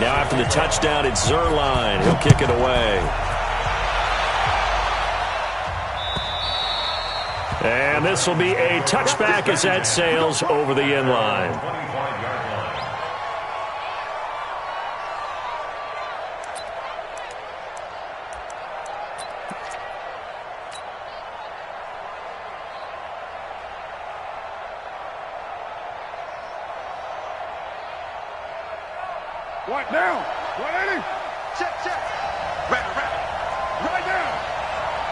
Now after the touchdown, it's Zerline. He'll kick it away. And this will be a touchback as that sails over the end line. Right now. 180. Check, check. Right now.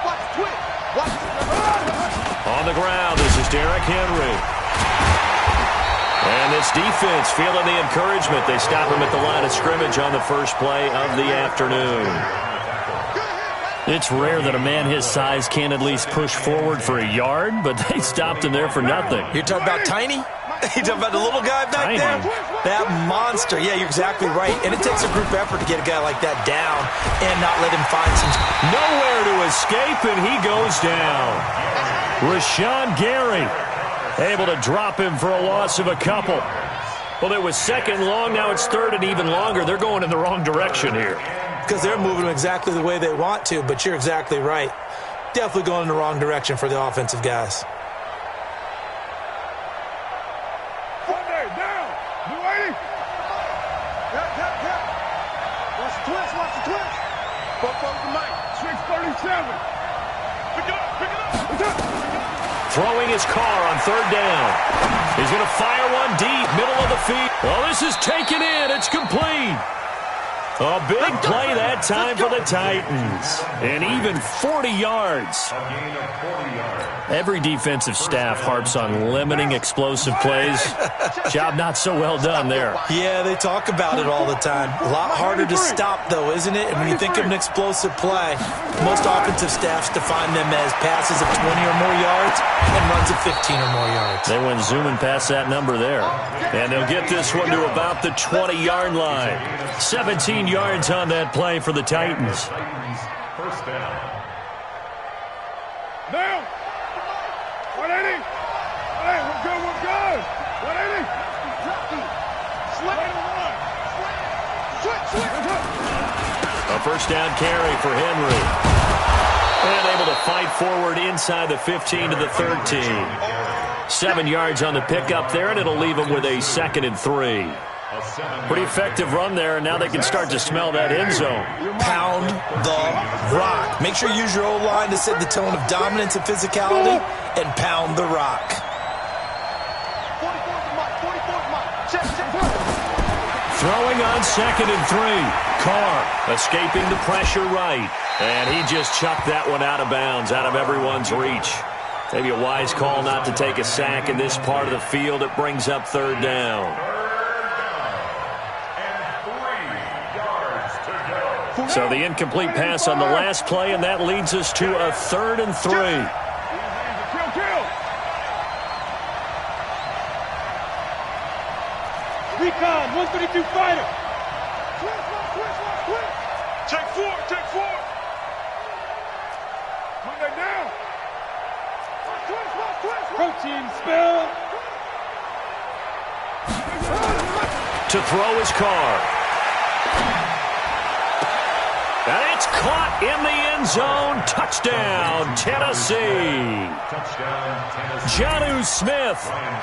Watch twitch. Watch. On the ground, this is Derrick Henry. And this defense feeling the encouragement. They stop him at the line of scrimmage on the first play of the afternoon. It's rare that a man his size can't at least push forward for a yard, but they stopped him there for nothing. You're talking about Tiny? You talking about the little guy back there? That monster. Yeah, you're exactly right. And it takes a group effort to get a guy like that down and not let him find some... Nowhere to escape, and he goes down. Rashawn Gary able to drop him for a loss of a couple. Well, it was second long. Now it's third and even longer. They're going in the wrong direction here. Because they're moving exactly the way they want to, but you're exactly right. Definitely going in the wrong direction for the offensive guys. Throwing his car on third down. He's going to fire one deep, middle of the field. Well, this is taken in. It's complete. A big play that time for the Titans. And even 40 yards. Every defensive staff harps on limiting explosive plays. Job not so well done there. Yeah, they talk about it all the time. A lot harder to stop, though, isn't it? And when you think of an explosive play, most offensive staffs define them as passes of 20 or more yards and runs of 15 or more yards. They went zooming past that number there. And they'll get this one to about the 20-yard line. 17 yards on that play for the Titans. First down. Now. 180. Hey, we're good, we're good. 180. A first down carry for Henry. And able to fight forward inside the 15 to the 13. 7 yards on the pickup there, and it'll leave him with a 2nd and 3. Pretty effective run there, and now they can start to smell that end zone. Pound the rock. Make sure you use your O-line to set the tone of dominance and physicality, and pound the rock. Throwing on 2nd and 3. Carr escaping the pressure right. And he just chucked that one out of bounds, out of everyone's reach. Maybe a wise call not to take a sack in this part of the field. It brings up third down. So the incomplete pass on the last play, and that leads us to a 3rd and 3. Recon, 132 fighter. Check 4, check 4. Monday down. Protein spill. To throw his car. And it's caught in the end zone. Touchdown, Tennessee. Jonnu Smith,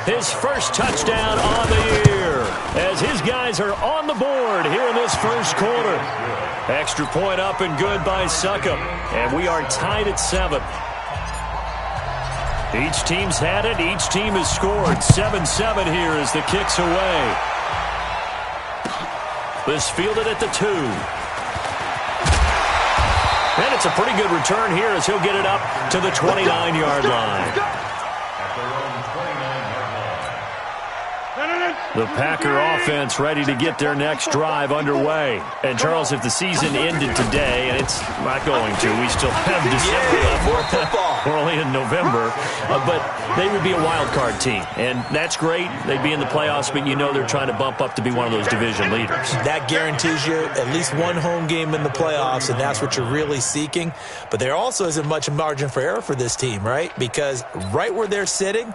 his first touchdown on the year, as his guys are on the board here in this first quarter. Extra point up and good by Succop. And we are tied at 7. Each team's had it. Each team has scored. 7-7 here as the kick's away. This fielded at the 2. And it's a pretty good return here as he'll get it up to the 29-yard line. The Packer offense ready to get their next drive underway. And, Charles, if the season ended today, and it's not going to, we still have December left. We're only in November. But they would be a wild card team. And that's great. They'd be in the playoffs, but you know they're trying to bump up to be one of those division leaders. That guarantees you at least one home game in the playoffs, and that's what you're really seeking. But there also isn't much margin for error for this team, right? Because right where they're sitting,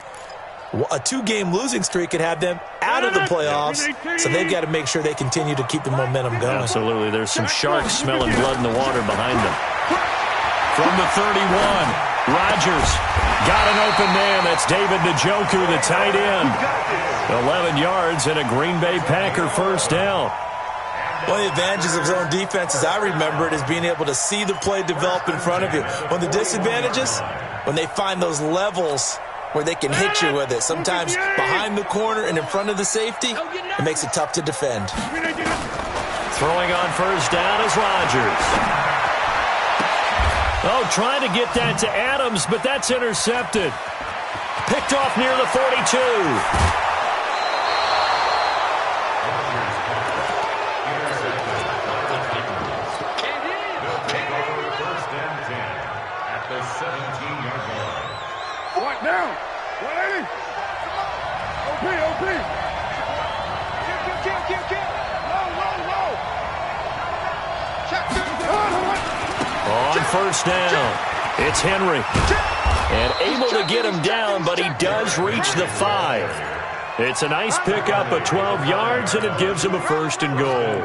A 2-game losing streak could have them out of the playoffs, so they've got to make sure they continue to keep the momentum going. Absolutely. There's some sharks smelling blood in the water behind them. From the 31, Rodgers got an open man. That's David Njoku, the tight end. 11 yards and a Green Bay Packer first down. One of the advantages of zone defense, as I remember it, is being able to see the play develop in front of you. One of the disadvantages, when they find those levels where they can hit you with it, sometimes behind the corner and in front of the safety, it makes it tough to defend. Throwing on first down is Rodgers. Oh, trying to get that to Adams, but that's intercepted. Picked off near the 42. Now, 180. OP. Low. On first down, it's Henry. And able to get him down, but he does reach the 5. It's a nice pickup of 12 yards, and it gives him a first and goal.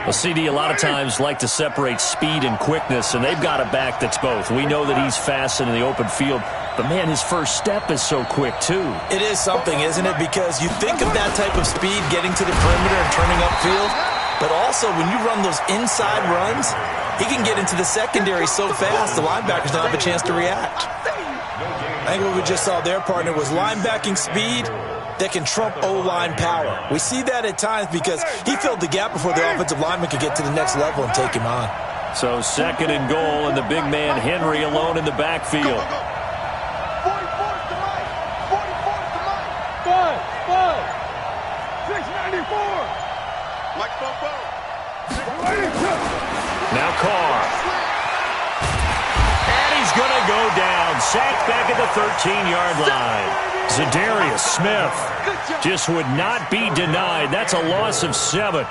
Well, CD, a lot of times like to separate speed and quickness, and they've got a back that's both. We know that he's fast in the open field, but, man, his first step is so quick, too. It is something, isn't it? Because you think of that type of speed getting to the perimeter and turning upfield, but also when you run those inside runs, he can get into the secondary so fast the linebackers don't have a chance to react. I think what we just saw there, partner, was linebacking speed that can trump O-line power. We see that at times because he filled the gap before the offensive lineman could get to the next level and take him on. So second and goal, and the big man Henry alone in the backfield. 694. Now Carr. And he's going to go down. Sacked back at the 13-yard line. Zadarius Smith just would not be denied. That's a loss of 7.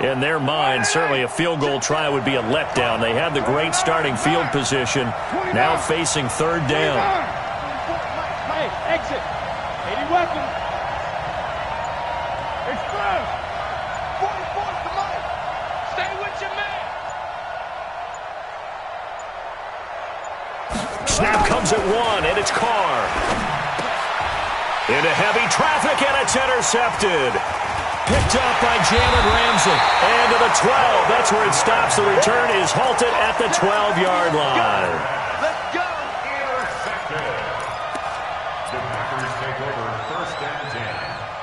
In their mind, certainly a field goal try would be a letdown. They have the great starting field position, now facing third down. Hey, exit. 80 weapons. Express. 44 to Mike. Stay with your man. Snap comes at 1, and it's Carr. Into heavy traffic, and it's intercepted. Picked up by Jalen Ramsey. And to the 12. That's where it stops. The return is halted at the 12-yard line. Let's go. Intercepted. The Packers take over first and 10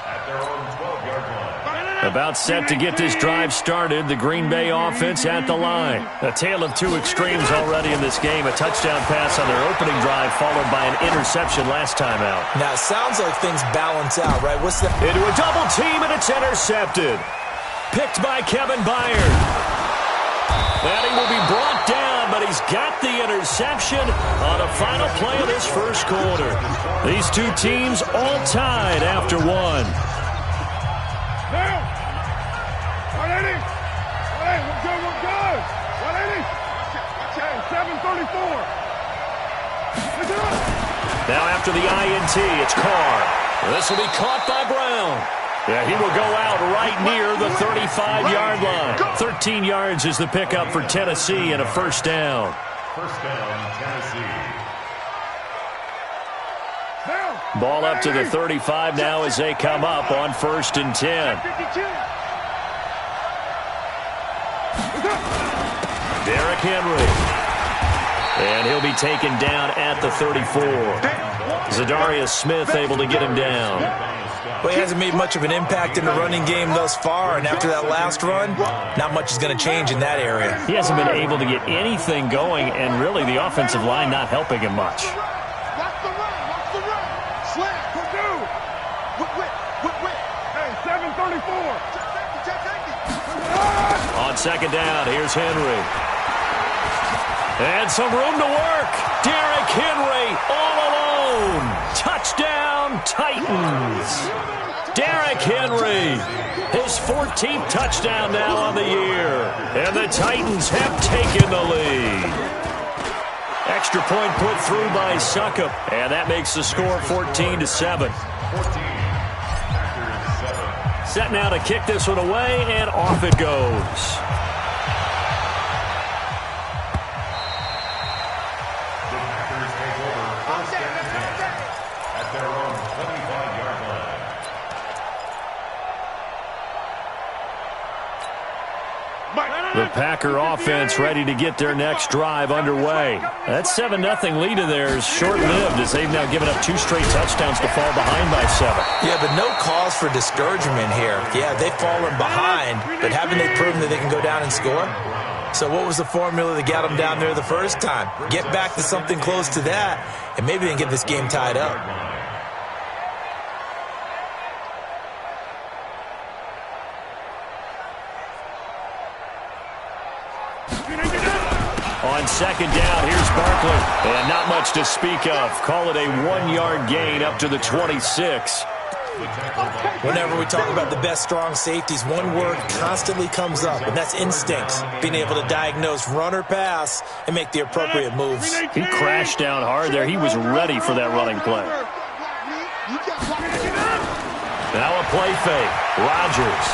at their own 12-yard line. About set to get this drive started. The Green Bay offense at the line. A tale of two extremes already in this game. A touchdown pass on their opening drive followed by an interception last time out. Now, it sounds like things balance out, right? What's that? Into a double team, and it's intercepted. Picked by Kevin Byard. And he will be brought down, but he's got the interception on a final play of this first quarter. These two teams all tied after one. Now. 180. 180. We're good. 180. Okay, 734. Listen up. Now after the INT, it's Carr. This will be caught by Brown. Yeah, he will go out right near the 35-yard line. 13 yards is the pickup for Tennessee and a first down. First down, Tennessee. Ball up to the 35 now as they come up on first and 10. Derrick Henry. And he'll be taken down at the 34. Zadarius Smith able to get him down. Well, he hasn't made much of an impact in the running game thus far, and after that last run, not much is going to change in that area. He hasn't been able to get anything going, and really the offensive line not helping him much. Watch the run. Watch the run. Slam. Purdue. Hey, 734. On second down, here's Henry. And some room to work. Derrick Henry all alone. Touchdown, Titans. Derrick Henry, his 14th touchdown now on the year. And the Titans have taken the lead. Extra point put through by Succop. And that makes the score 14-7. Set now to kick this one away, and off it goes. The Packer offense ready to get their next drive underway. That 7-0 lead of theirs short-lived as they've now given up 2 straight touchdowns to fall behind by 7. Yeah, but no cause for discouragement here. Yeah, they've fallen behind, but haven't they proven that they can go down and score? So what was the formula that got them down there the first time? Get back to something close to that, and maybe they can get this game tied up. On second down, here's Barkley. And not much to speak of. Call it a 1-yard gain up to the 26. Whenever we talk about the best strong safeties, one word constantly comes up, and that's instincts. Being able to diagnose run or pass and make the appropriate moves. He crashed down hard there. He was ready for that running play. Now a play fake. Rodgers.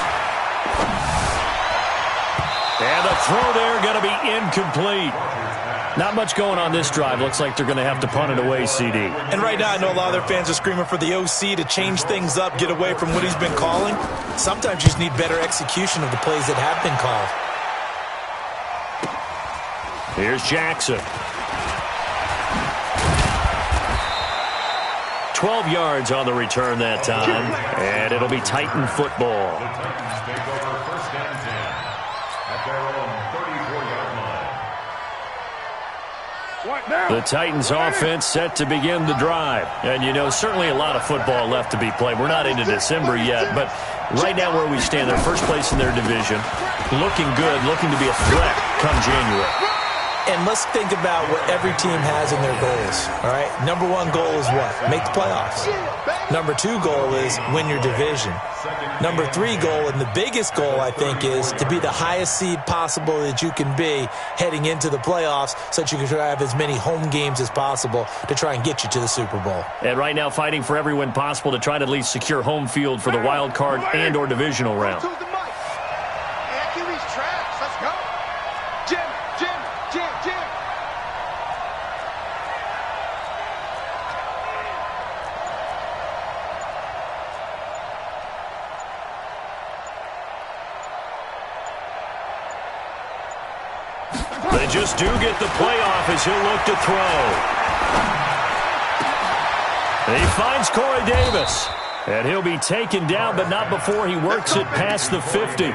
And the throw there going to be incomplete. Not much going on this drive. Looks like they're going to have to punt it away, CD. And right now I know a lot of their fans are screaming for the OC to change things up, get away from what he's been calling. Sometimes you just need better execution of the plays that have been called. Here's Jackson. 12 yards on the return that time. And it'll be Titan football. The Titans take over first and 10 at their own 34-yard line. The Titans offense set to begin the drive. And, you know, certainly a lot of football left to be played. We're not into December yet, but right now where we stand, they're first place in their division. Looking good, looking to be a threat come January. And let's think about what every team has in their goals, all right? Number one goal is what? Make the playoffs. Number two goal is win your division. Number three goal, and the biggest goal, I think, is to be the highest seed possible that you can be heading into the playoffs so that you can try to have as many home games as possible to try and get you to the Super Bowl. And right now fighting for every win possible to try to at least secure home field for the wild card and or divisional round. They just do get the playoff as he'll look to throw. He finds Corey Davis. And he'll be taken down, but not before he works it past the 50.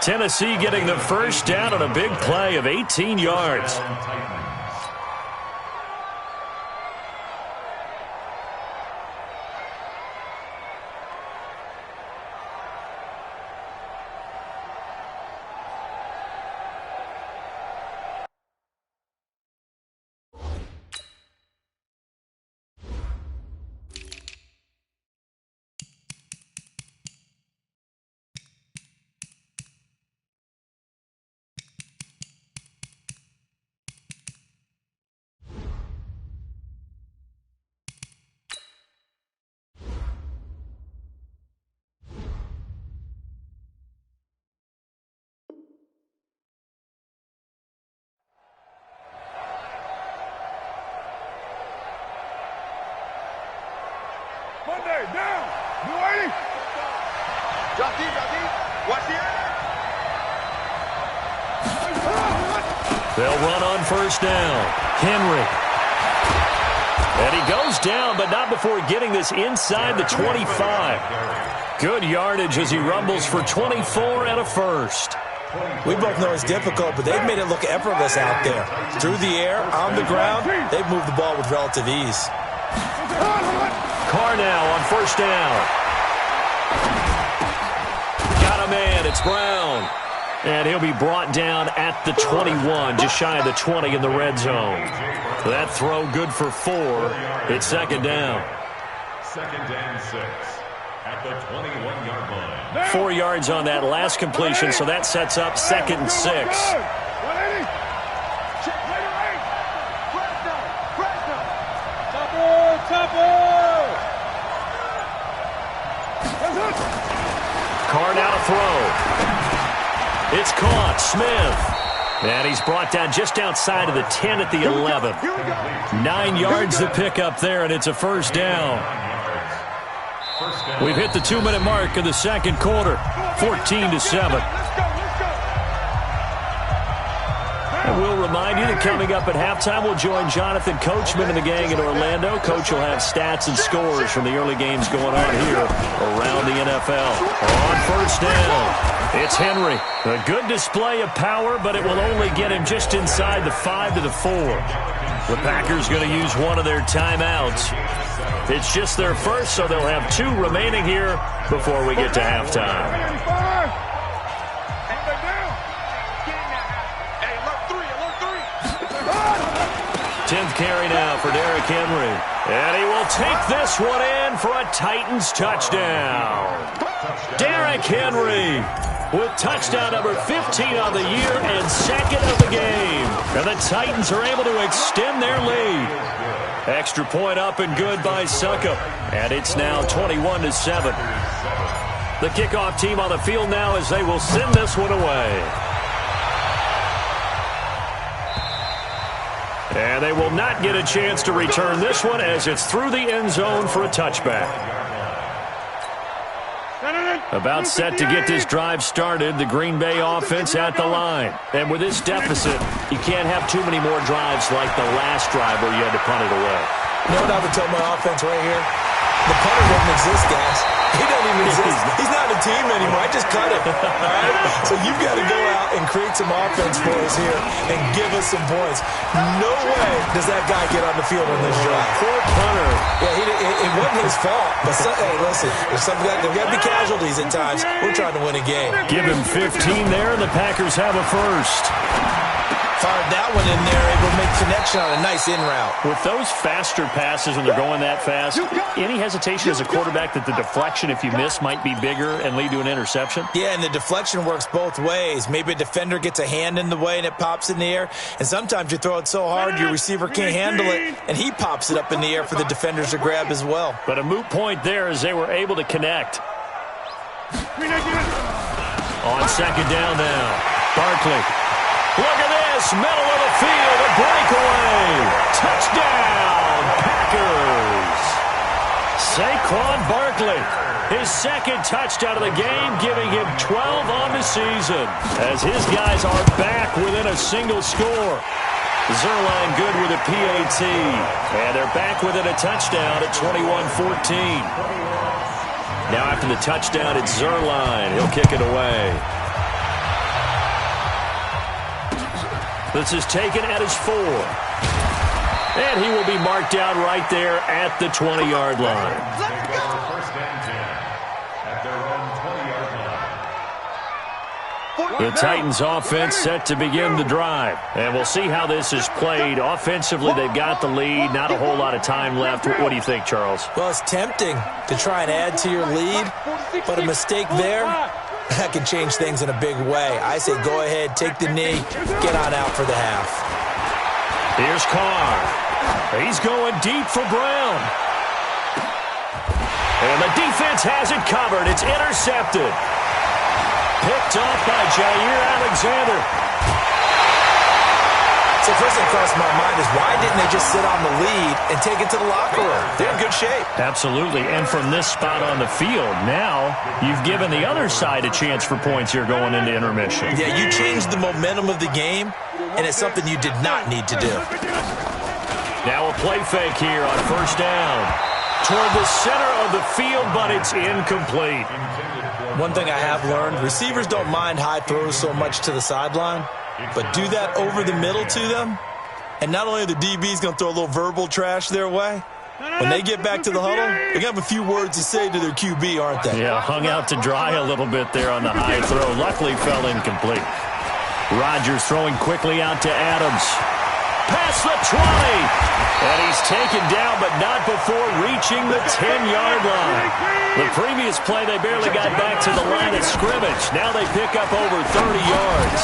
Tennessee getting the first down on a big play of 18 yards. Monday, down. You ready? Drop deep, watch the air. They'll run on first down. Henry. And he goes down, but not before getting this inside the 25. Good yardage as he rumbles for 24 and a first. We both know it's difficult, but they've made it look effortless out there. Through the air, on the ground, they've moved the ball with relative ease. Carr now on first down. Got a man. It's Brown. And he'll be brought down at the 21, just shy of the 20 in the red zone. That throw good for 4. It's second down. Second and 6 at the 21-yard line. 4 yards on that last completion, so that sets up second and 6. Carr now to throw. It's caught. Smith. And he's brought down just outside of the 10 at the 11. 9 yards to pick up there, and it's a first down. We've hit the 2-minute mark of the second quarter. 14-7. And we'll remind you that coming up at halftime, we'll join Jonathan Coachman and the gang in Orlando. Coach will have stats and scores from the early games going on here around the NFL. On first down, it's Henry. A good display of power, but it will only get him just inside the 5 to the 4. The Packers going to use one of their timeouts. It's just their first, so they'll have 2 remaining here before we get to halftime. 10th carry now for Derrick Henry. And he will take this one in for a Titans touchdown. Derrick Henry with touchdown number 15 on the year and second of the game. And the Titans are able to extend their lead. Extra point up and good by Succop. And it's now 21-7. The kickoff team on the field now as they will send this one away. And they will not get a chance to return this one as it's through the end zone for a touchback. About set to get this drive started, the Green Bay offense at the line. And with this deficit, you can't have too many more drives like the last drive where you had to punt it away. You know what I would tell my offense right here? The punter doesn't exist, guys. He doesn't even exist. He's not a team anymore. I just cut it. All right? So you've got to go out and create some offense for us here and give us some points. No way does that guy get on the field on this drive. Poor punter. Yeah, it wasn't his fault. But hey, listen, there's got to be casualties at times. We're trying to win a game. Give him 15 there, and the Packers have a first. Fired that one in there, able to make connection on a nice in route. With those faster passes when they're going that fast, any hesitation as a quarterback that the deflection, if you miss, might be bigger and lead to an interception? Yeah, and the deflection works both ways. Maybe a defender gets a hand in the way and it pops in the air. And sometimes you throw it so hard your receiver can't handle it, and he pops it up in the air for the defenders to grab as well. But a moot point there as they were able to connect. On second down now, Barkley. Look at this, middle of the field, a breakaway. Touchdown, Packers. Saquon Barkley, his second touchdown of the game, giving him 12 on the season, as his guys are back within a single score. Zerline good with a PAT, and they're back within a touchdown at 21-14. Now after the touchdown, it's Zerline. He'll kick it away. This is taken at his 4. And he will be marked down right there at the 20-yard line. First and 10 at their own 20-yard line. The Titans offense set to begin the drive. And we'll see how this is played. Offensively, they've got the lead. Not a whole lot of time left. What do you think, Charles? Well, it's tempting to try and add to your lead, but a mistake there, that can change things in a big way. I say go ahead, take the knee, get on out for the half. Here's Carr. He's going deep for Brown. And the defense has it covered. It's intercepted. Picked off by Jair Alexander. So first thing crossed my mind is why didn't they just sit on the lead and take it to the locker room? They're in good shape. Absolutely. And from this spot on the field, now you've given the other side a chance for points here going into intermission. Yeah, you changed the momentum of the game, and it's something you did not need to do. Now a play fake here on first down. Toward the center of the field, but it's incomplete. One thing I have learned, receivers don't mind high throws so much to the sideline, but do that over the middle to them, and not only are the DBs going to throw a little verbal trash their way, when they get back to the huddle, they're going to have a few words to say to their QB, aren't they? Yeah, hung out to dry a little bit there on the high throw. Luckily fell incomplete. Rodgers throwing quickly out to Adams. Past the 20. And he's taken down, but not before reaching the 10-yard line. The previous play, they barely got back to the line of scrimmage. Now they pick up over 30 yards.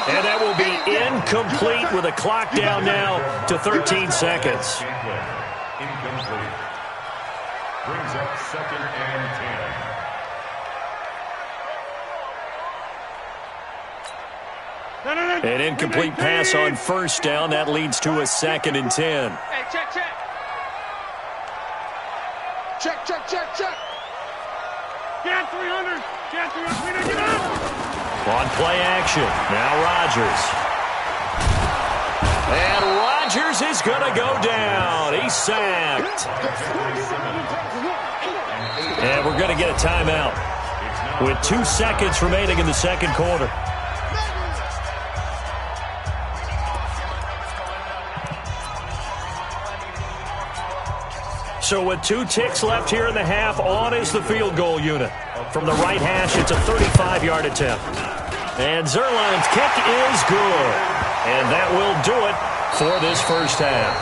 And that will be incomplete with a clock down now to 13 seconds. Incomplete. Brings up 2nd and 10. An incomplete pass on first down. That leads to a 2nd and 10. Hey, check. Check. Get 300. Get 300. Get up. On play action. Now Rodgers. And Rodgers is going to go down. He's sacked. And we're going to get a timeout with 2 seconds remaining in the second quarter. So with 2 ticks left here in the half, on is the field goal unit. From the right hash, it's a 35-yard attempt. And Zerline's kick is good. And that will do it for this first half.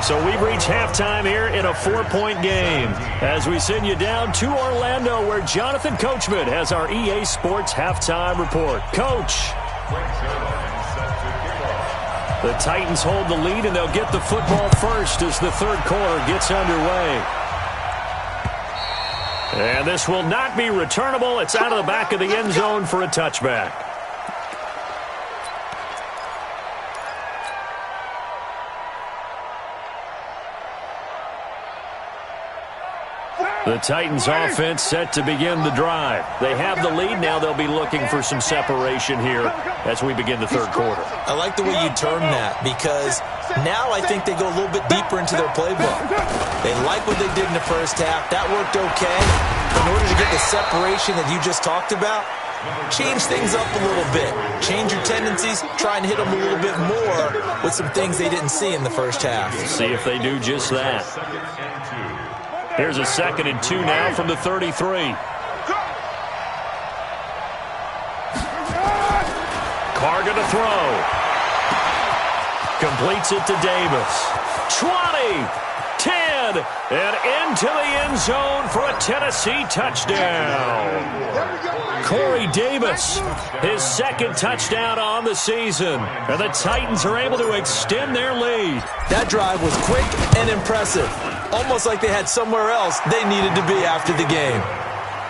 So we've reached halftime here in a 4-point game as we send you down to Orlando, where Jonathan Coachman has our EA Sports halftime report. Coach. The Titans hold the lead, and they'll get the football first as the third quarter gets underway. And this will not be returnable. It's out of the back of the end zone for a touchback. The Titans offense set to begin the drive. They have the lead. Now they'll be looking for some separation here as we begin the third quarter. I like the way you term that, because now I think they go a little bit deeper into their playbook. They like what they did in the first half. That worked okay. In order to get the separation that you just talked about, change things up a little bit. Change your tendencies. Try and hit them a little bit more with some things they didn't see in the first half. See if they do just that. Here's a 2nd and 2 now from the 33. Carr going to throw. Completes it to Davis. 20, 10, and into the end zone for a Tennessee touchdown. Corey Davis, his 2nd touchdown on the season. And the Titans are able to extend their lead. That drive was quick and impressive. Almost like they had somewhere else they needed to be after the game.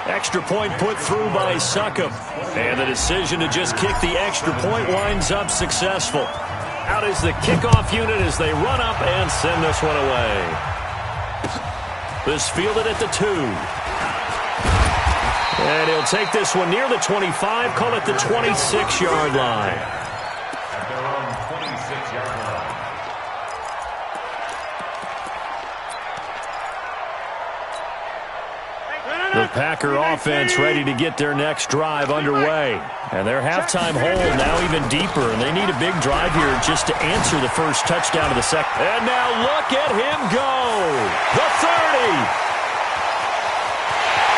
Extra point put through by Succop. And the decision to just kick the extra point winds up successful. Out is the kickoff unit as they run up and send this one away. This fielded at the 2. And he'll take this one near the 25, call it the 26-yard line. At their own 26-yard line. The Packer offense ready to get their next drive underway. And their halftime hole now even deeper, and they need a big drive here just to answer the first touchdown of the second. And now look at him go. The 30.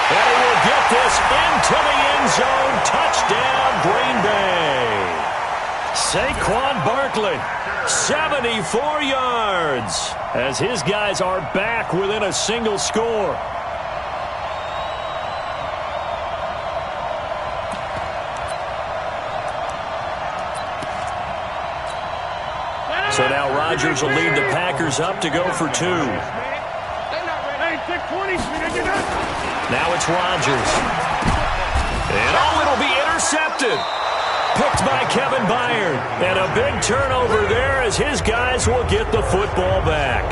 And he will get this into the end zone. Touchdown, Green Bay. Saquon Barkley, 74 yards, as his guys are back within a single score. So now Rodgers will lead the Packers up to go for 2. Now it's Rodgers. And it'll be intercepted. Picked by Kevin Byard. And a big turnover there as his guys will get the football back.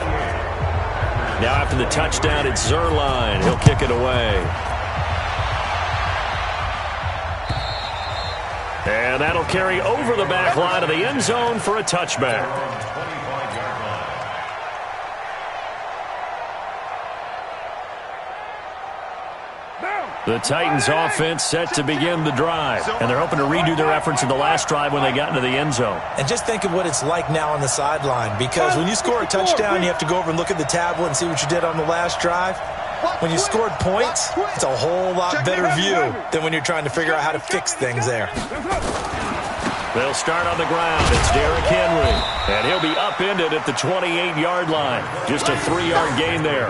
Now after the touchdown, it's Zerline. He'll kick it away. And that'll carry over the back line of the end zone for a touchback. The Titans offense set to begin the drive. And they're hoping to redo their efforts in the last drive when they got into the end zone. And just think of what it's like now on the sideline. Because when you score a touchdown, you have to go over and look at the tablet and see what you did on the last drive. When you scored points, it's a whole lot better view than when you're trying to figure out how to fix things there. They'll start on the ground. It's Derrick Henry. And he'll be upended at the 28-yard line. Just a 3-yard gain there.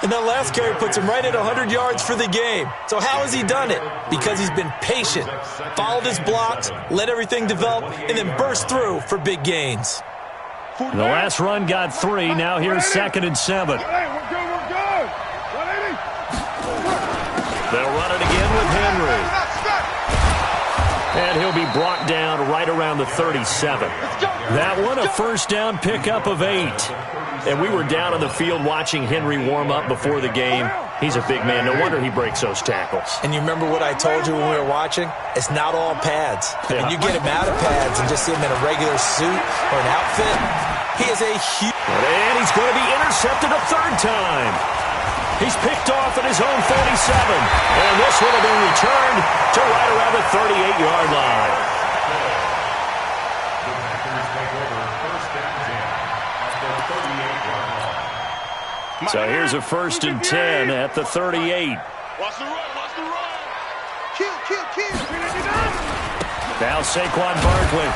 And that last carry puts him right at 100 yards for the game. So how has he done it? Because he's been patient, followed his blocks, let everything develop, and then burst through for big gains. The last run got 3. Now here's 2nd and 7. We're good. 180. They'll run it again with Henry. And he'll be brought down right around the 37. That one, a first down pickup of 8. And we were down on the field watching Henry warm up before the game. He's a big man. No wonder he breaks those tackles. And you remember what I told you when we were watching? It's not all pads. Yeah. And you get him out of pads and just see him in a regular suit or an outfit, he is a huge... And he's going to be intercepted a 3rd time. He's picked off at his own 47. And this one will be returned to right around the 38-yard line. The Packers take over 1st and 10 at the 38-yard line. So here's a 1st and 10 at the 38. Watch the run. Kill. Now Saquon Barkley.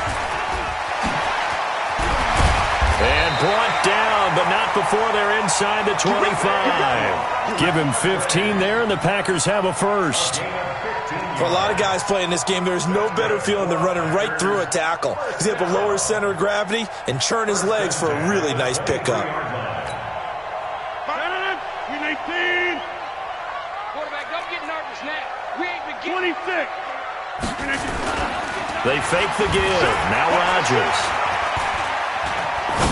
And brought down, but not before they're inside the 25. Give him 15 there, and the Packers have a first. For a lot of guys playing this game, there's no better feeling than running right through a tackle. He's able to lower his center of gravity and churn his legs for a really nice pickup. 18. Quarterback, don't get nervous now. We ain't beginning. 26. They fake the give. Now Rodgers.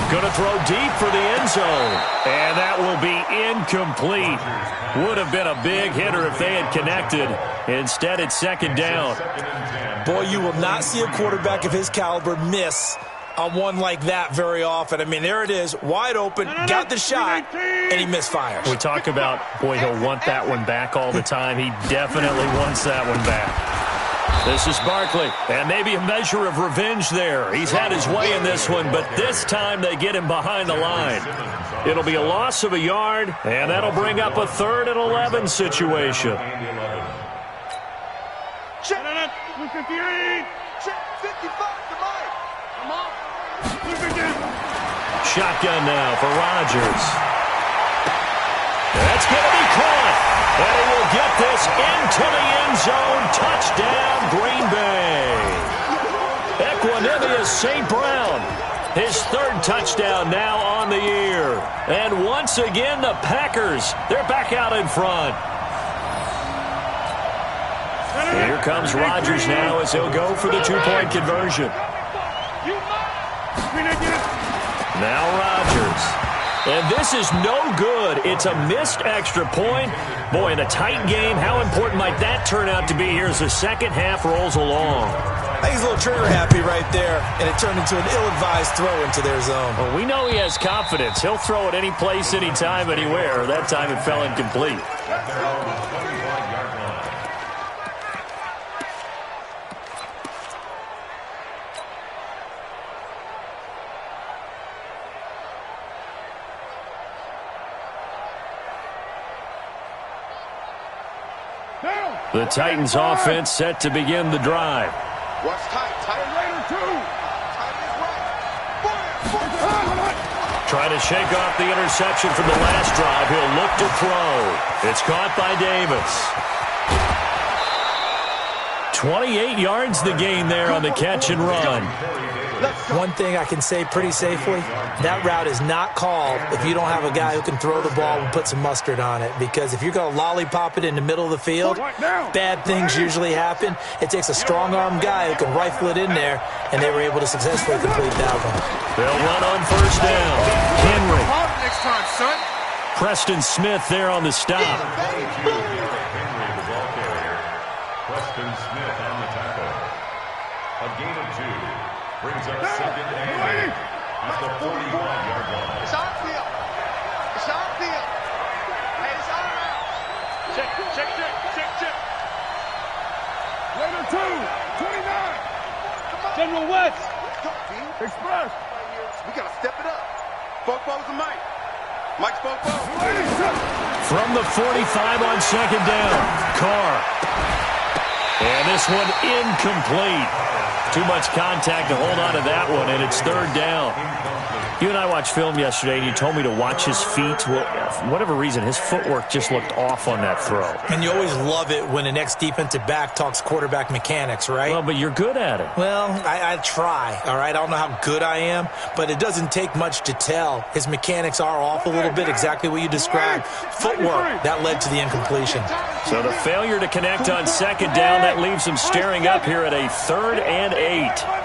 Going to throw deep for the end zone. And that will be incomplete. Would have been a big hitter if they had connected. Instead, it's 2nd down. Boy, you will not see a quarterback of his caliber miss on one like that very often. I mean, there it is, wide open, got the shot, and he misfires. We talk about, boy, he'll want that one back all the time. He definitely wants that one back. This is Barkley, and maybe a measure of revenge there. He's had his way in this one, but this time they get him behind the line. It'll be a loss of a yard, and that'll bring up a 3rd and 11 situation. Check. 58. Check 55 to Mike. Come on. Shotgun now for Rodgers. That's going to be caught. And he will get this into the end zone. Touchdown, Green Bay. Equanimous St. Brown. His 3rd touchdown now on the year. And once again, the Packers, they're back out in front. Here comes Rodgers now as he'll go for the 2-point conversion. Now Rodgers. And this is no good. It's a missed extra point. Boy, in a tight game, how important might that turn out to be here as the 2nd half rolls along? I think he's a little trigger happy right there, and it turned into an ill-advised throw into their zone. Well, we know he has confidence. He'll throw it any place, anytime, anywhere. That time it fell incomplete. The Titans offense set to begin the drive. Watch tight. Raider 2. Trying to shake off the interception from the last drive. He'll look to throw. It's caught by Davis. 28 yards the gain there on the catch and run. One thing I can say pretty safely, that route is not called if you don't have a guy who can throw the ball and put some mustard on it. Because if you're going to lollipop it in the middle of the field, bad things usually happen. It takes a strong-arm guy who can rifle it in there, and they were able to successfully complete that one. They'll run on 1st down. Henry. Next time, son. Preston Smith there on the stop. Henry, the ball carrier. Preston Smith on the tackle. A gain of 2. Brings up 2nd and 8 at the 45-yard line. It's on field. It's on field. Hey, it's on out. Check. Raider 2. 29. General West. Express. We got to step it up. Bobo's a Mike. Mike's Bobo. From the 45 on 2nd down. Carr. And this one incomplete. Too much contact to hold on to that one, and it's third down. You and I watched film yesterday, and you told me to watch his feet. Well, for whatever reason, his footwork just looked off on that throw. And you always love it when an ex-defensive back talks quarterback mechanics, right? Well, but you're good at it. Well, I try, all right? I don't know how good I am, but it doesn't take much to tell. His mechanics are off a little bit, exactly what you described. Footwork, that led to the incompletion. So the failure to connect on second down, that leaves him staring up here at a 3rd and 8.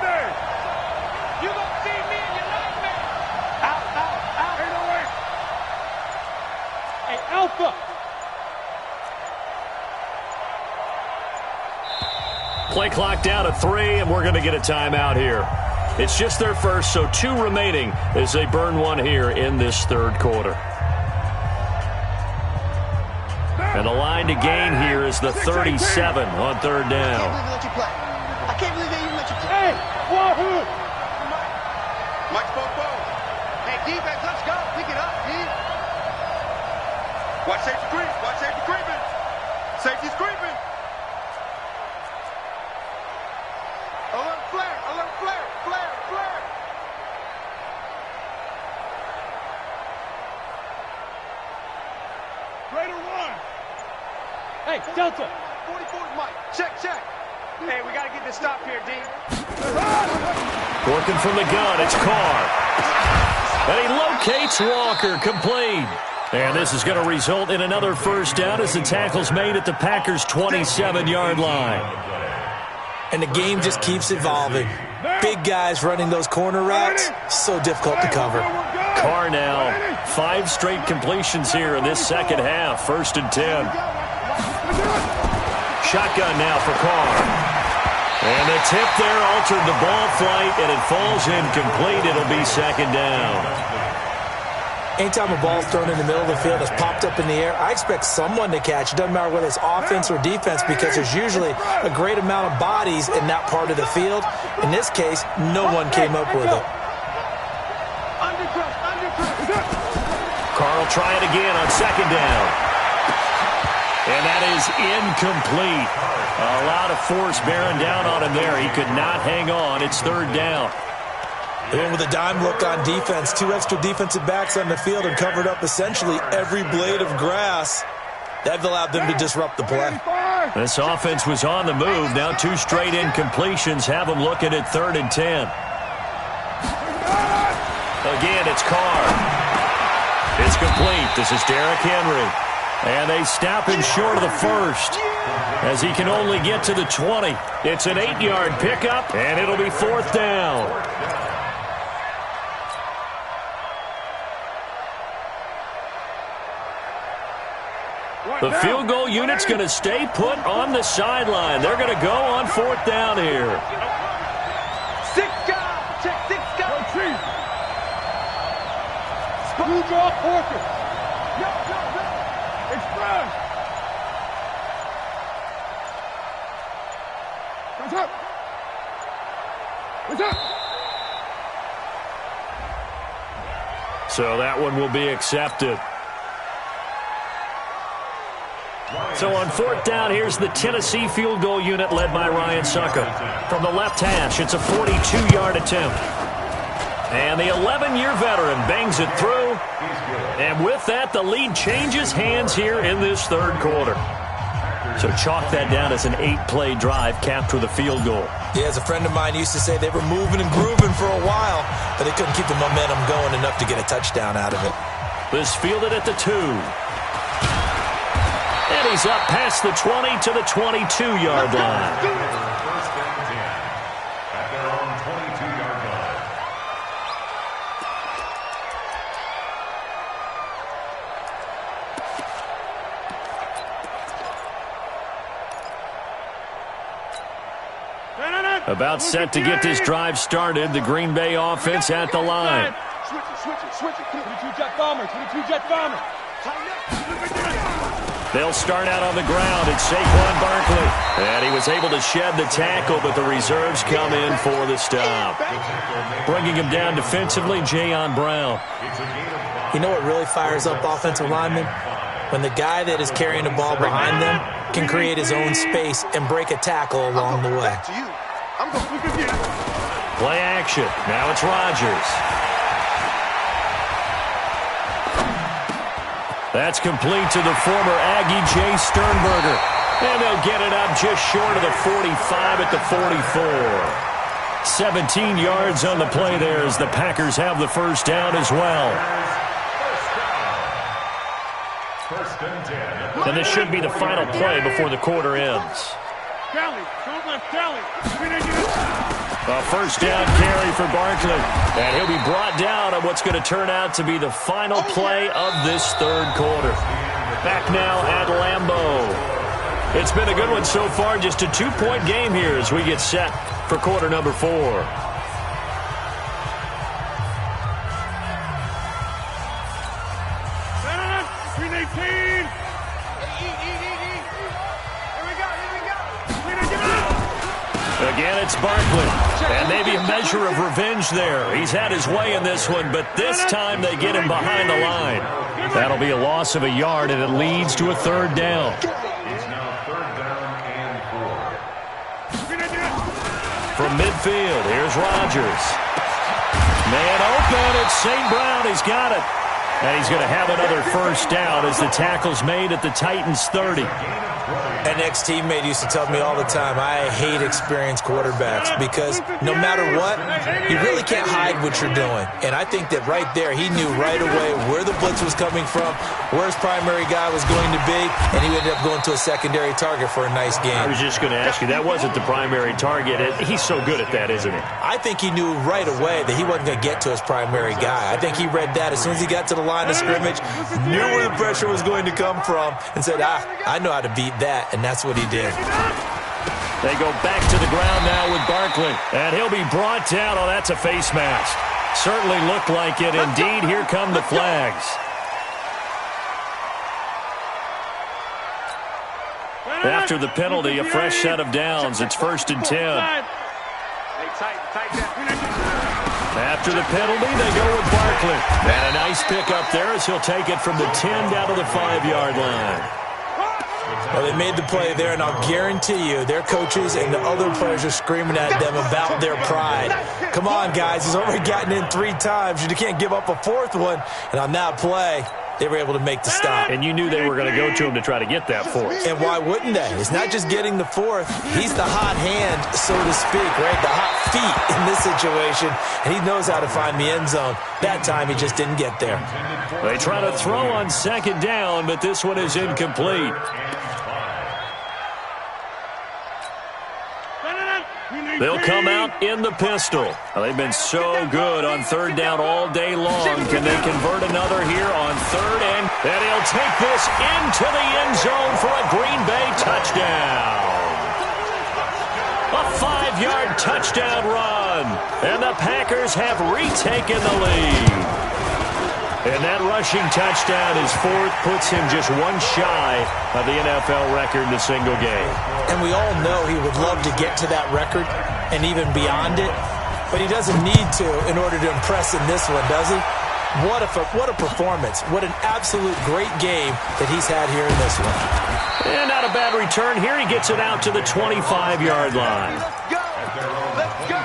Play clock down to 3, and we're going to get a timeout here. It's just their first, so 2 remaining as they burn one here in this third quarter. And the line to gain here is the 37 on third down. I can't believe they even let you play. Hey, Wahoo! Mike's both balls. Hey, defense, let's go. Pick it up, D. Watch safety creep. Watch safety creeping. Safety's creeping. Alert flare. Alert flare. Flare. Flare. Raider 1. Hey, Delta. 44 Mike. Check. Hey, we got to get this stop here, D. Working from the gun, it's Carr. And he locates Walker, complete. And this is going to result in another first down as the tackle's made at the Packers' 27-yard line. And the game just keeps evolving. Big guys running those corner routes, so difficult to cover. Carr now, 5 straight completions here in this second half, 1st and 10. Shotgun now for Carr. And the tip there altered the ball flight, and it falls incomplete. It'll be 2nd down. Anytime a ball's thrown in the middle of the field that's popped up in the air, I expect someone to catch. It doesn't matter whether it's offense or defense because there's usually a great amount of bodies in that part of the field. In this case, no one came up with it. Carr will try it again on 2nd down. And that is incomplete. A lot of force bearing down on him there. He could not hang on. It's 3rd down. They went with a dime look on defense. 2 extra defensive backs on the field and covered up essentially every blade of grass. That allowed them to disrupt the play. This offense was on the move. Now 2 straight incompletions have them looking at 3rd and 10. Again, it's Carr. It's complete. This is Derrick Henry. And they stop him short of the first as he can only get to the 20. It's an 8-yard pickup, and it'll be 4th down. The field goal unit's going to stay put on the sideline. They're going to go on 4th down here. 6 guys. Check 6 guys. Screwjaw Porter. Yo. Express. What's up? So that one will be accepted. So on 4th down, here's the Tennessee field goal unit led by Ryan Suckup. From the left hash, it's a 42-yard attempt. And the 11-year veteran bangs it through. And with that, the lead changes hands here in this third quarter. So chalk that down as an 8-play drive capped with a field goal. Yeah, as a friend of mine used to say, they were moving and grooving for a while, but they couldn't keep the momentum going enough to get a touchdown out of it. This fielded at the 2. And he's up past the 20 to the 22-yard line. First and 10 at their own 22-yard line. About set to get this drive started, the Green Bay offense at the line. Switch it. 22 jet bomber. They'll start out on the ground. It's Saquon Barkley. And he was able to shed the tackle, but the reserves come in for the stop. Bringing him down defensively, Jayon Brown. You know what really fires up offensive linemen? When the guy that is carrying the ball behind them can create his own space and break a tackle along the way. I'm going to look again. Play action. Now it's Rodgers. That's complete to the former Aggie Jay Sternberger. And they'll get it up just short of the 45 at the 44. 17 yards on the play there as the Packers have the first down as well. And this should be the final play before the quarter ends. A first down carry for Barkley. And he'll be brought down on what's going to turn out to be the final play of this third quarter. Back now at Lambeau. It's been a good one so far. Just a 2-point game here as we get set for quarter number 4. Again, it's Barkley. And maybe a measure of revenge there. He's had his way in this one, but this time they get him behind the line. That'll be a loss of a yard, and it leads to a third down. It's now third down and 4. From midfield, here's Rodgers. Man open, it's St. Brown. He's got it. And he's going to have another first down as the tackle's made at the Titans' 30. An ex-teammate used to tell me all the time, I hate experienced quarterbacks because no matter what, you really can't hide what you're doing. And I think that right there, he knew right away where the blitz was coming from, where his primary guy was going to be, and he ended up going to a secondary target for a nice game. I was just going to ask you, that wasn't the primary target. He's so good at that, isn't he? I think he knew right away that he wasn't going to get to his primary guy. I think he read that as soon as he got to the line of scrimmage, knew where the pressure was going to come from, and said, I know how to beat that. And that's what he did. They go back to the ground now with Barkley. And he'll be brought down. Oh, that's a face mask. Certainly looked like it. Indeed, here come the flags. After the penalty, a fresh set of downs. It's 1st and 10. After the penalty, they go with Barkley. And a nice pick up there as he'll take it from the 10 down to the 5-yard line. Well, they made the play there, and I'll guarantee you their coaches and the other players are screaming at them about their pride. Come on, guys. He's already gotten in 3 times. You can't give up a 4th one. And on that play, they were able to make the stop. And you knew they were going to go to him to try to get that 4th. And why wouldn't they? It's not just getting the 4th. He's the hot hand, so to speak, right? The hot feet in this situation. And he knows how to find the end zone. That time, he just didn't get there. They try to throw on 2nd down, but this one is incomplete. They'll come out in the pistol. Well, they've been so good on 3rd down all day long. Can they convert another here on 3rd? And he'll take this into the end zone for a Green Bay touchdown. A 5-yard touchdown run. And the Packers have retaken the lead. And that rushing touchdown is 4th, puts him just one shy of the NFL record in a single game. And we all know he would love to get to that record and even beyond it, but he doesn't need to in order to impress in this one, does he? What a performance. What an absolute great game that he's had here in this one. And not a bad return here. He gets it out to the 25-yard line. Let's go. Let's go.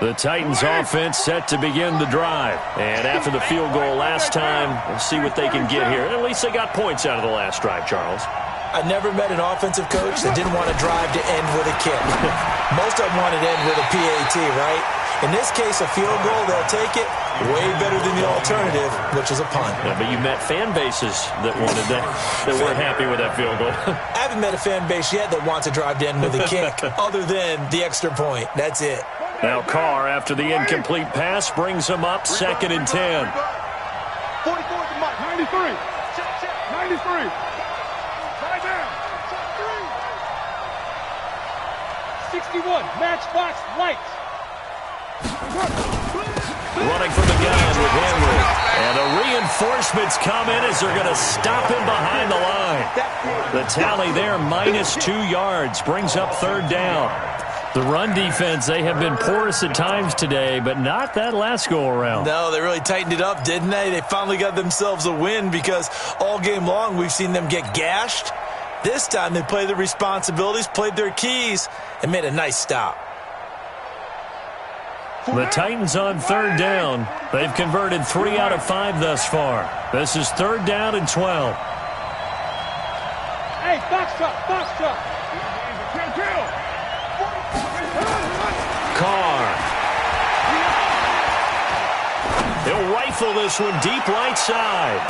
The Titans offense set to begin the drive. And after the field goal last time, we'll see what they can get here. At least they got points out of the last drive, Charles. I never met an offensive coach that didn't want to drive to end with a kick. Most of them wanted to end with a PAT, right? In this case, a field goal, they'll take it. Way better than the alternative, which is a punt. Yeah, but you met fan bases that wanted that weren't happy with that field goal. I haven't met a fan base yet that wants to drive to end with a kick other than the extra point. That's it. Now Carr, after the incomplete pass, brings him up 2nd and 10. 44 to Mike. 93. 93. Right down. 61. Matchbox lights. Running from the gun with Henry. And the reinforcements come in as they're going to stop him behind the line. The tally there, -2 yards, brings up 3rd down. The run defense, they have been porous at times today, but not that last go-around. No, they really tightened it up, didn't they? They finally got themselves a win because all game long we've seen them get gashed. This time they played their responsibilities, played their keys, and made a nice stop. The Titans on third down. They've converted 3 out of 5 thus far. This is 3rd down and 12. Hey, box truck. Kill. Carr. He'll rifle this one deep right side.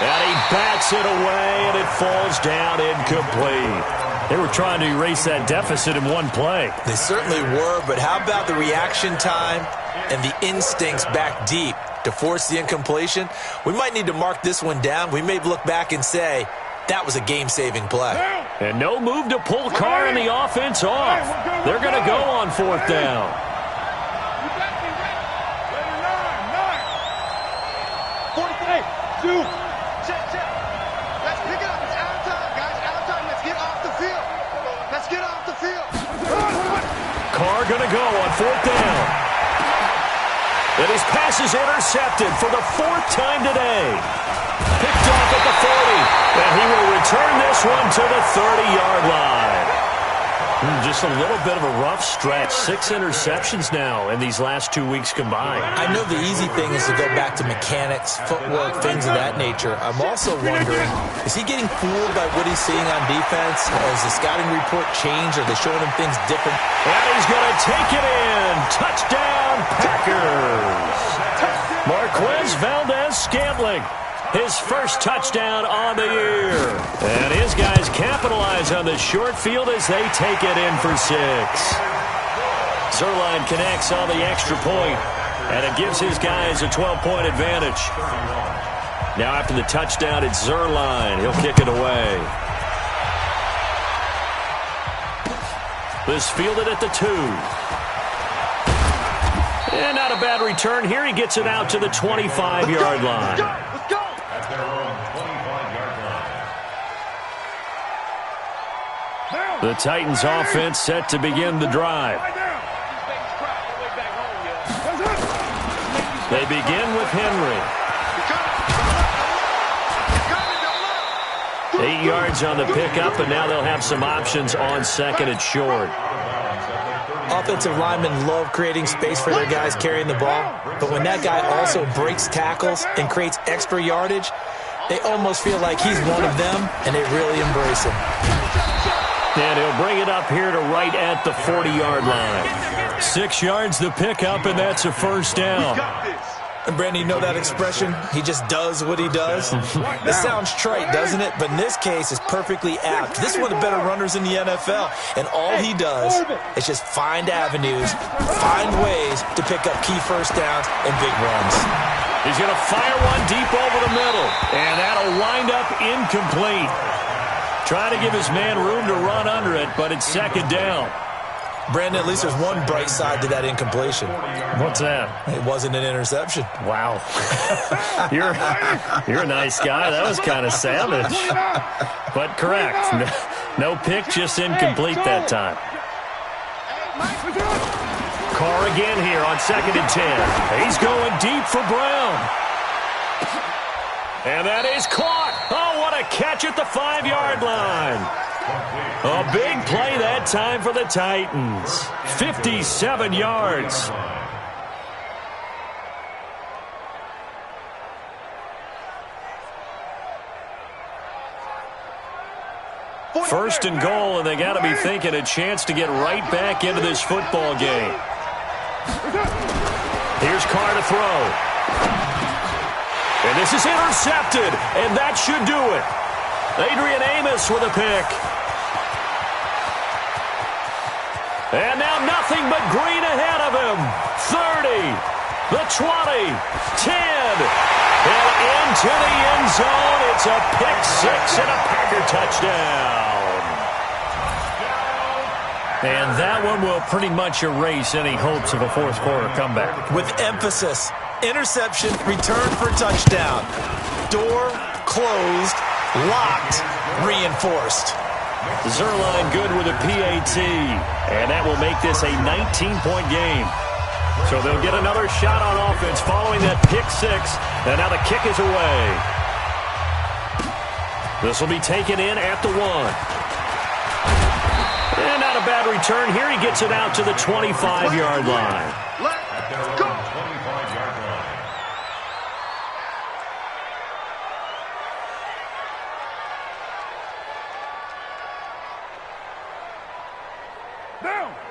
And he bats it away, and it falls down incomplete. They were trying to erase that deficit in one play. They certainly were, but how about the reaction time and the instincts back deep to force the incompletion? We might need to mark this one down. We may look back and say, that was a game-saving play. And no move to pull Carr and the offense off. They're going to go on 4th down. Let's pick it up. It's out of time, guys. Out of time. Let's get off the field. Let's get off the field. Carr going to go on 4th down. And his pass is intercepted for the 4th time today. Picked off at the 40. And he will return this one to the 30-yard line. Just a little bit of a rough stretch. 6 interceptions now in these last 2 weeks combined. I know the easy thing is to go back to mechanics, footwork, things of that nature. I'm also wondering, is he getting fooled by what he's seeing on defense? Has the scouting report changed? Are they showing him things different? And he's going to take it in. Touchdown, Packers. Marquez Valdez-Scantling. His first touchdown on the year. And his guys capitalize on the short field as they take it in for 6. Zuerlein connects on the extra point, and it gives his guys a 12-point advantage. Now after the touchdown, it's Zuerlein. He'll kick it away. This fielded at the 2. And not a bad return here. He gets it out to the 25-yard line. Let's go. At their own 25-yard line. The Titans offense set to begin the drive. They begin with Henry. 8 yards on the pickup, and now they'll have some options on 2nd and short. Offensive linemen love creating space for their guys carrying the ball, but when that guy also breaks tackles and creates extra yardage, they almost feel like he's one of them, and they really embrace him. And he'll bring it up here to right at the 40-yard line. 6 yards the pickup, and that's a 1st down. And Brandon, you know that expression? He just does what he does? This sounds trite, doesn't it? But in this case, it's perfectly apt. This is one of the better runners in the NFL. And all he does is just find avenues, find ways to pick up key 1st downs and big runs. He's going to fire one deep over the middle. And that'll wind up incomplete. Trying to give his man room to run under it, but it's 2nd down. Brandon, at least there's one bright side to that incompletion. What's that? It wasn't an interception. Wow. You're a nice guy. That was kind of savage. But correct. No pick, just incomplete that time. Carr again here on 2nd and 10. He's going deep for Brown. And that is caught. Oh, what a catch at the 5-yard line. A big play that time for the Titans. 57 yards. First and goal, and they got to be thinking a chance to get right back into this football game. Here's Carr to throw. And this is intercepted, and that should do it. Adrian Amos with a pick. And now nothing but green ahead of him. 30, the 20, 10, and into the end zone. It's a pick 6 and a Packer touchdown. And that one will pretty much erase any hopes of a 4th quarter comeback. With emphasis, interception, return for touchdown. Door closed, locked, reinforced. Zerline good with a PAT, and that will make this a 19-point game. So they'll get another shot on offense following that pick six, and now the kick is away. This will be taken in at the 1. And not a bad return here. He gets it out to the 25-yard line. Let's go. 25-yard line.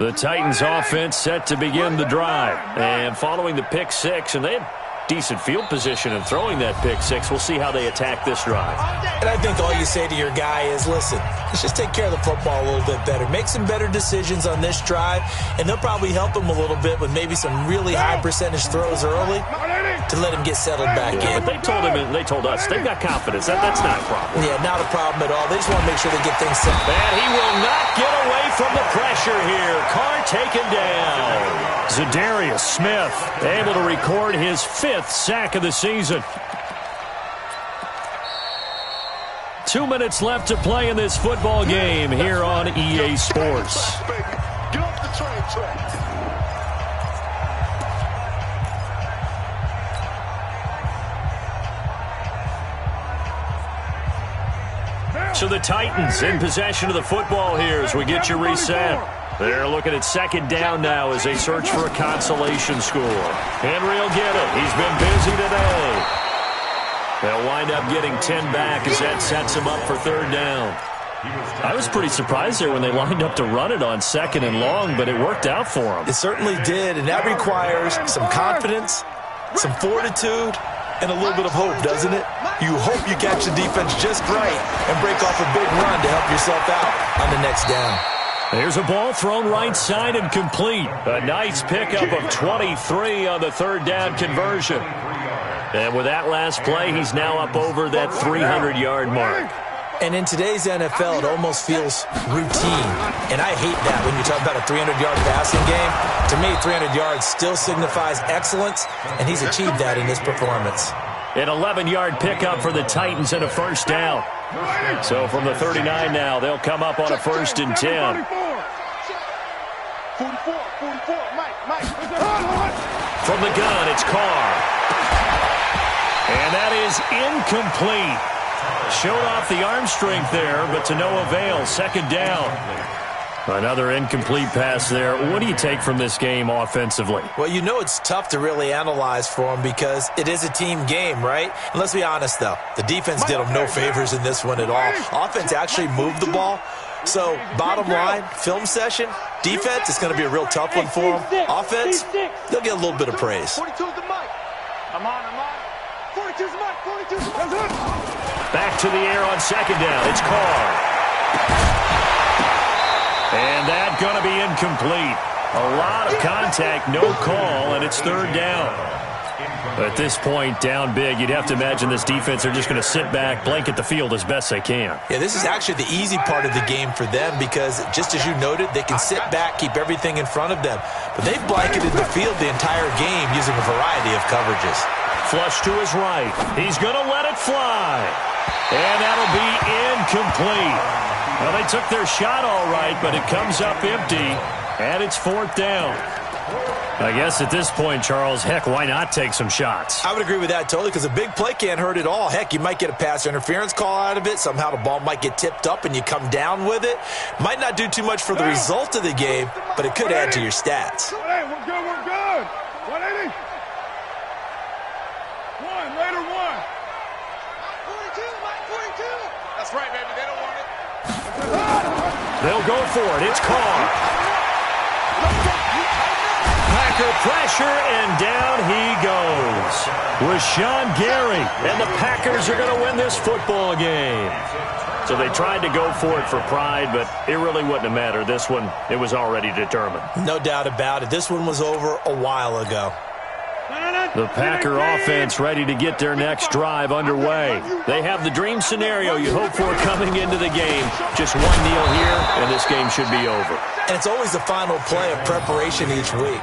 The Titans offense set to begin the drive. And following the pick six, and they had decent field position in throwing that pick six. We'll see how they attack this drive. And I think all you say to your guy is, listen, let's just take care of the football a little bit better. Make some better decisions on this drive, and they'll probably help him a little bit with maybe some really high percentage throws early to let him get settled back in. But they told us they've got confidence. That's not a problem. Yeah, not a problem at all. They just want to make sure they get things set. And he will not get away from the pressure here. Carr taken down. Zadarius Smith able to record his 5th sack of the season. 2 minutes left to play in this football game here on EA Sports. Get off the train track. So the Titans in possession of the football here as we get you reset. They're looking at second down now as they search for a consolation score. Henry will get it. He's been busy today. They'll wind up getting 10 back as that sets him up for third down. I was pretty surprised there when they lined up to run it on second and long, but it worked out for them. It certainly did, and that requires some confidence, some fortitude, and a little bit of hope, doesn't it? You hope you catch the defense just right and break off a big run to help yourself out on the next down. There's a ball thrown right side and complete. A nice pickup of 23 on the third down conversion. And with that last play, he's now up over that 300-yard mark. And in today's NFL, it almost feels routine. And I hate that when you talk about a 300-yard passing game. To me, 300 yards still signifies excellence, and he's achieved that in this performance. An 11-yard pickup for the Titans and a first down. So from the 39 now, they'll come up on a 1st and 10. 44, Mike. From the gun, it's Carr. And that is incomplete. Showed off the arm strength there, but to no avail. Second down. Another incomplete pass there. What do you take from this game offensively? Well, you know it's tough to really analyze for them because it is a team game, right? And let's be honest, though. The defense did them no favors in this one at all. Offense actually moved the ball. So, bottom line, film session, defense is going to be a real tough one for them. Offense, they'll get a little bit of praise. 42's the mic. I'm on. 42's the mic. 42's the mic. Back to the air on second down. It's Carr. And that's going to be incomplete. A lot of contact, no call, and it's third down. At this point, down big, you'd have to imagine this defense are just going to sit back, blanket the field as best they can. Yeah, this is actually the easy part of the game for them because, just as you noted, they can sit back, keep everything in front of them. But they've blanketed the field the entire game using a variety of coverages. Flush to his right. He's going to let it fly. And that'll be incomplete. Well, they took their shot all right, but it comes up empty, and it's fourth down. I guess at this point, Charles, heck, why not take some shots? I would agree with that totally because a big play can't hurt at all. Heck, you might get a pass interference call out of it. Somehow the ball might get tipped up and you come down with it. Might not do too much for the result of the game, but it could add to your stats. Hey, we're good. 180. Later one. 42, Mike, 42. That's right, baby. They don't want it. They'll go for it. It's Carr. Packer pressure, and down he goes. Rashawn Gary, and the Packers are going to win this football game. So they tried to go for it for pride, but it really wouldn't have mattered. This one, it was already determined. No doubt about it. This one was over a while ago. The Packer offense ready to get their next drive underway. They have the dream scenario you hope for coming into the game. Just one kneel here, and this game should be over. And it's always the final play of preparation each week.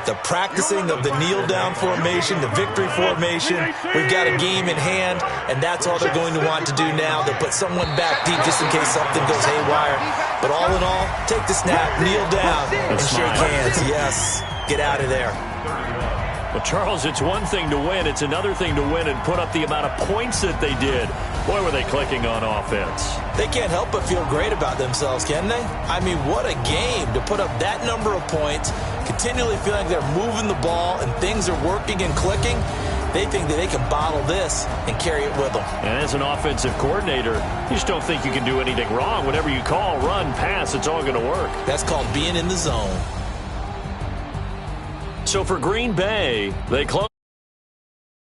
The practicing of the kneel-down formation, the victory formation. We've got a game in hand, and that's all they're going to want to do now. They'll put someone back deep just in case something goes haywire. But all in all, take the snap, kneel down, and shake hands. Yes, get out of there. Well, Charles, it's one thing to win. It's another thing to win and put up the amount of points that they did. Boy, were they clicking on offense. They can't help but feel great about themselves, can they? I mean, what a game to put up that number of points, continually feeling like they're moving the ball and things are working and clicking. They think that they can bottle this and carry it with them. And as an offensive coordinator, you just don't think you can do anything wrong. Whatever you call, run, pass, it's all going to work. That's called being in the zone. So for Green Bay, they close.